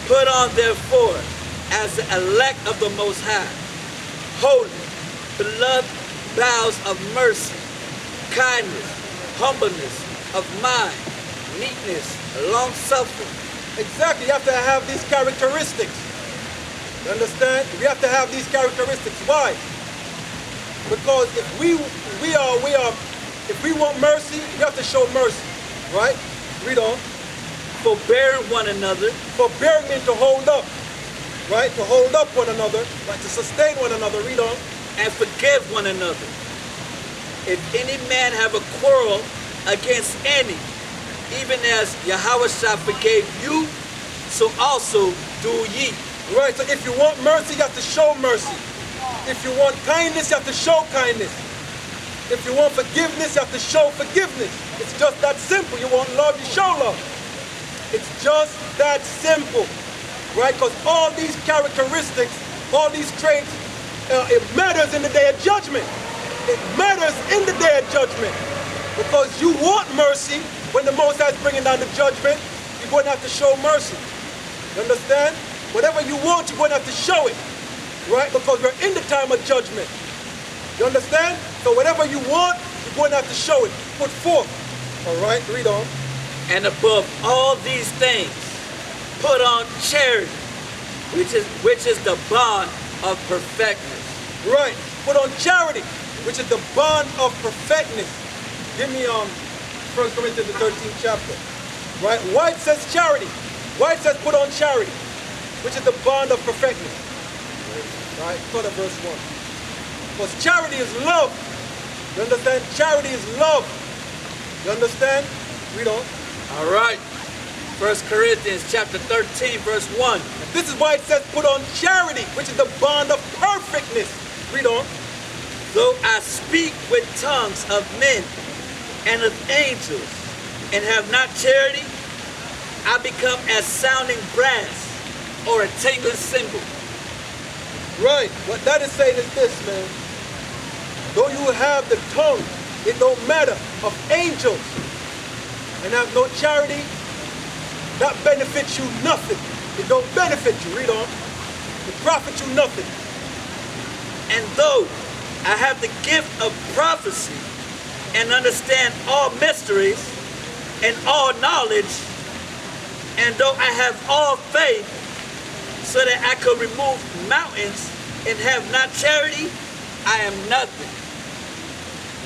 Put on therefore, as the elect of the Most High, holy, beloved vows of mercy, kindness, humbleness of mind, meekness, long-suffering. Exactly, you have to have these characteristics. You understand? We have to have these characteristics. Why? Because if we want mercy, we have to show mercy. Right? Read on. Forbearing one another. Forbearing means to hold up. Right? To hold up one another. Right? To sustain one another. Read on. And forgive one another. If any man have a quarrel against any, even as Yahushua forgave you, so also do ye. Right, so if you want mercy, you have to show mercy. If you want kindness, you have to show kindness. If you want forgiveness, you have to show forgiveness. It's just that simple. You want love, you show love. It's just that simple. Right, because all these characteristics, all these traits, it matters in the day of judgment. It matters in the day of judgment. Because you want mercy, when the Most High is bringing down the judgment, you're going to have to show mercy. You understand? Whatever you want, you're going to have to show it. Right? Because we're in the time of judgment. You understand? So whatever you want, you're going to have to show it. Put forth. All right? Read on. And above all these things, put on charity, which is the bond of perfectness. Right. Put on charity, which is the bond of perfectness. Give me 1 Corinthians the 13th chapter. Right? Why it says charity? Why it says put on charity, which is the bond of perfectness. Right? Go to verse 1. Because charity is love. You understand? Charity is love. You understand? Read on. All right. 1 Corinthians chapter 13, verse 1. And this is why it says put on charity, which is the bond of perfectness. Read on. Though I speak with tongues of men and of angels, and have not charity, I become as sounding brass or a tingling cymbal. Right. What that is saying is this, man. Though you have the tongue, it don't matter, of angels, and have no charity, that benefits you nothing. It don't benefit you. Read on. It profits you nothing. And though I have the gift of prophecy and understand all mysteries and all knowledge, and though I have all faith so that I could remove mountains and have not charity, I am nothing.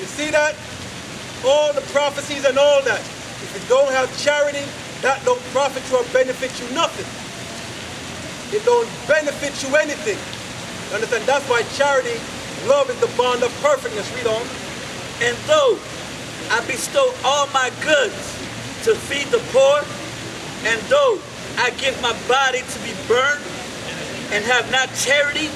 You see that? All the prophecies and all that. If you don't have charity, that don't profit you or benefit you nothing. It don't benefit you anything. You understand? That's why charity, love is the bond of perfectness. Read on. And though I bestow all my goods to feed the poor, and though I give my body to be burned and have not charity,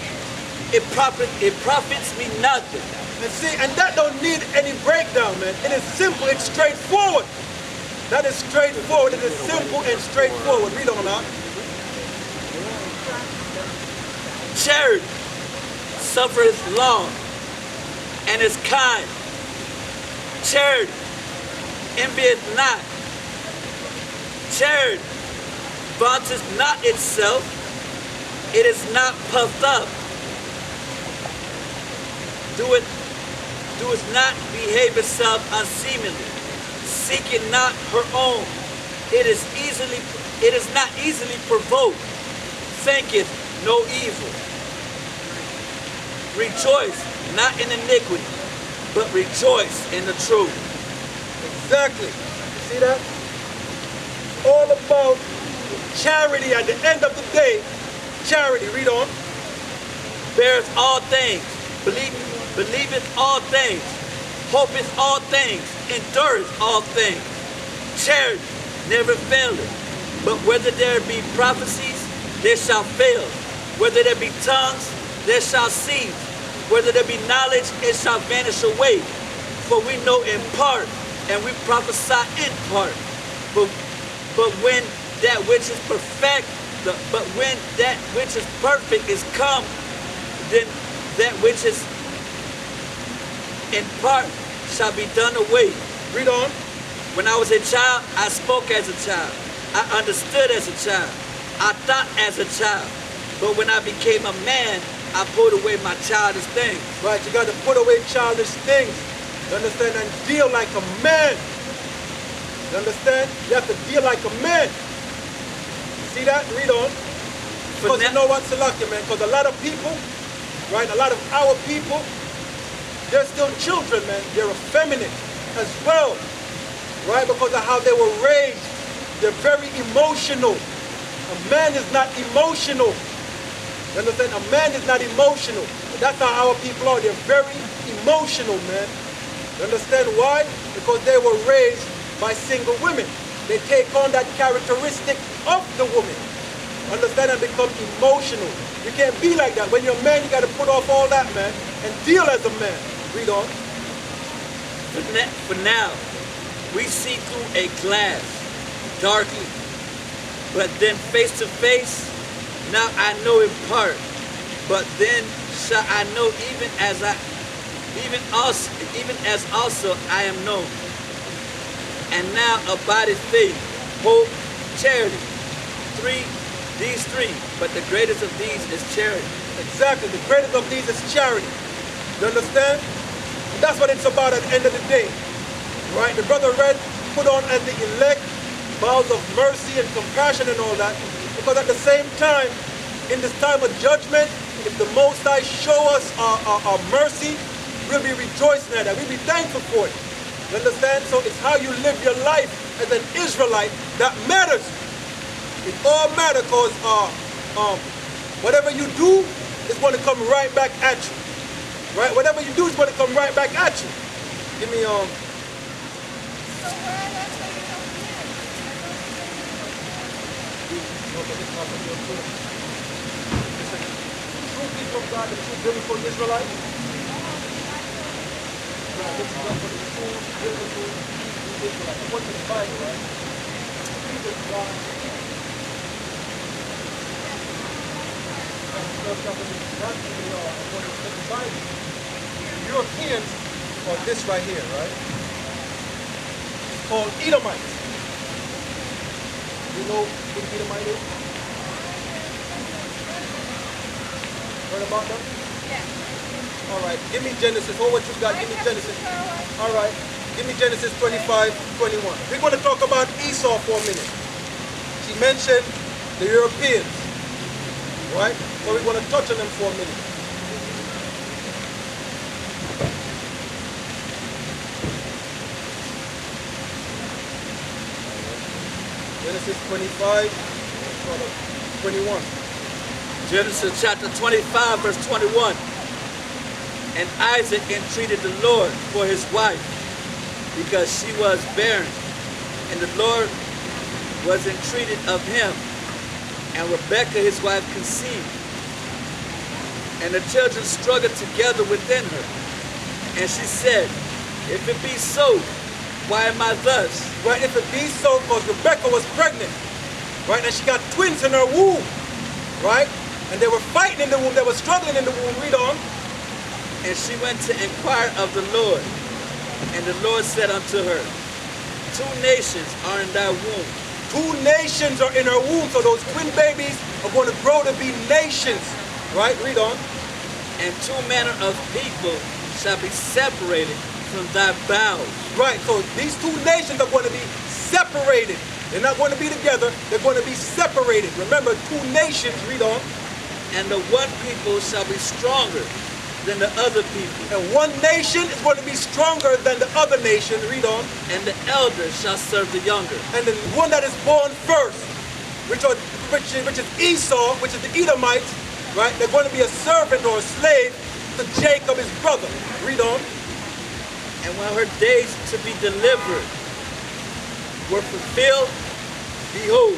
it profits me nothing. And see, and that don't need any breakdown, man. It is simple, it's straightforward. That is straightforward, it is simple and straightforward. Read on now. Charity suffereth long and is kind. Charity envieth not. Charity vaunteth not itself. It is not puffed up. Doeth not behave itself unseemly. Seeking not her own. It is not easily provoked. Thinketh no evil. Rejoice not in iniquity, but rejoice in the truth. Exactly. You see that? All about charity at the end of the day. Charity, read on. Beareth all things, believeth all things, hopeth all things, endureth all things. Charity never faileth, but whether there be prophecies, there shall fail. Whether there be tongues, there shall cease. Whether there be knowledge, it shall vanish away. For we know in part, and we prophesy in part. But when that which is perfect, is come, then that which is in part shall be done away. Read on. When I was a child, I spoke as a child. I understood as a child. I thought as a child, but when I became a man, I put away my childish things. Right, you got to put away childish things. You understand? And deal like a man. You understand? You have to deal like a man. See that? Read on. Because you know what, Salakia, man? Because a lot of people, right, a lot of our people, they're still children, man. They're effeminate as well, right? Because of how they were raised. They're very emotional. A man is not emotional. You understand? A man is not emotional. That's how our people are. They're very emotional, man. You understand why? Because they were raised by single women. They take on that characteristic of the woman. Understand, and become emotional. You can't be like that. When you're a man, you got to put off all that, man, and deal as a man. Read on. For now, we see through a glass, darkly, but then face to face. Now I know in part, but then shall I know even as also I am known. And now abideth faith, hope, charity. These three, but the greatest of these is charity. Exactly, the greatest of these is charity. You understand? And that's what it's about at the end of the day. Right? The brother read, put on as the elect, bowels of mercy and compassion and all that. Because at the same time, in this time of judgment, if the Most High show us our mercy, we'll be rejoicing at that. We'll be thankful for it. You understand? So it's how you live your life as an Israelite that matters. It all matters because whatever you do is going to come right back at you. Right? Whatever you do is going to come right back at you. Give me true people of God, the true biblical Israelites. Right, this is for the true biblical Israelites. According to the Bible, right? People of God. According to the Bible, Europeans are this right here, right? It's called Edomites. You know who the Edomite is? Heard about them? Yeah. All right, give me Genesis. What you got? Give me Genesis. All right, give me Genesis 25:21. We're going to talk about Esau for a minute. She mentioned the Europeans, right? So we're going to touch on them for a minute. Genesis 25:21. Genesis chapter 25, verse 21. And Isaac entreated the Lord for his wife, because she was barren, and the Lord was entreated of him. And Rebekah his wife conceived, and the children struggled together within her. And she said, if it be so, why am I thus? Right, if it be so, because Rebekah was pregnant, right, and she got twins in her womb, right, and they were fighting in the womb, they were struggling in the womb. Read on. And she went to inquire of the Lord, and the Lord said unto her, 2 nations are in thy womb. 2 nations are in her womb, so those twin babies are going to grow to be nations. Right? Read on. And 2 manner of people shall be separated from thy bowels. Right, so these 2 nations are going to be separated. They're not going to be together, they're going to be separated. Remember, 2 nations, read on. And the one people shall be stronger than the other people. And one nation is going to be stronger than the other nation. Read on. And the elder shall serve the younger. And the one that is born first, which is Esau, which is the Edomites, right? They're going to be a servant or a slave to Jacob, his brother. Read on. And when her days to be delivered were fulfilled, behold,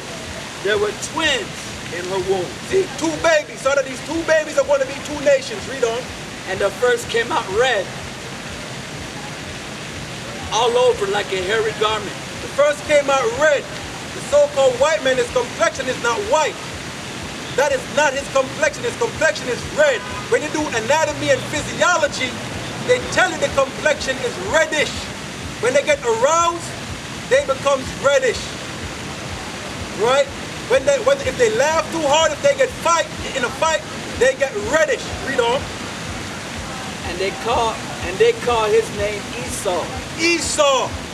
there were twins in her womb. See, 2 babies. So that these 2 babies are going to be 2 nations. Read on. And the first came out red, all over like a hairy garment. The first came out red. The so-called white man, his complexion is not white. That is not his complexion. His complexion is red. When you do anatomy and physiology, they tell you the complexion is reddish. When they get aroused, they become reddish. Right? If they laugh too hard, if they get in a fight, they get reddish. Read on. And they call his name Esau. Esau.